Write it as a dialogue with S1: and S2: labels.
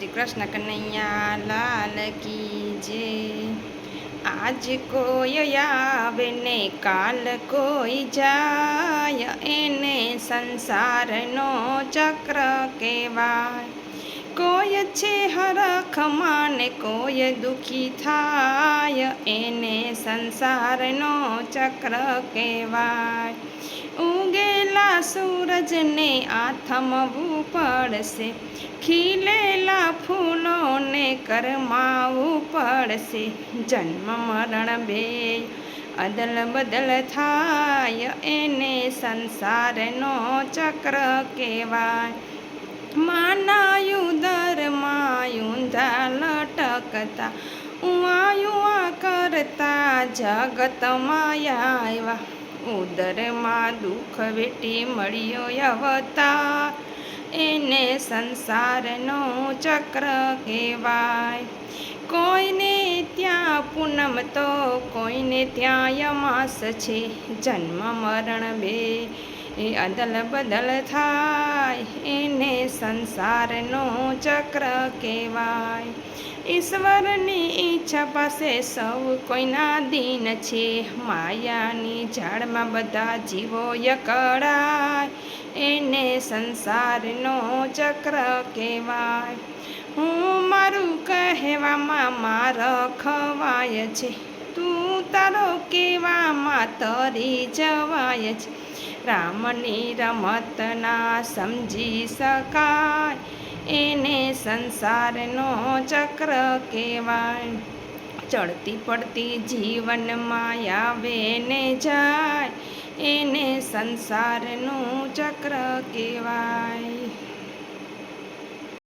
S1: श्री कृष्ण कन्हैया लाल की जय। आज कोई आवे ने काल कोई जाय, एने संसारनो चक्र कहेवाय। कोई छे हरखमां ने कोई दुखी थाय, एने संसारनो चक्र कहेवाय। उगेला सूरज ने आथमवू पड़शे, खिलेला फूलों ने करमावू पड़शे। जन्म मरण बे अदल बदल थाय, एने संसारनो चक्र कहेवाय। मानायु दर मायूंधा लटकता, उआ युआ करता जगत माया आव्या। उदરમાં દુઃખ વેટી મળ્યો અવતાર, એને સંસારનો ચક્ર કહેવાય। કોઈને ત્યાં પૂનમ તો કોઈને ત્યાં યમાસ છે, જન્મ મરણ બે એ અદલ બદલ થાય, એને સંસારનો ચક્ર કહેવાય। ઈશ્વરની ઈચ્છા પાસે સૌ કોઈના દીન છે, માયાની ઝાડમાં બધા જીવો યકળાય, એને સંસારનો ચક્ર કહેવાય। હું મારું કહેવામાં મારો ખવાય છે, તું તારો કહેવામાં તરી જવાય છે। રામની રમત ના સમજી શકાય, એને સંસારનો ચક્ર કહેવાય। ચડતી પડતી જીવનમાં આવે ને જાય, એને સંસારનું ચક્ર કહેવાય।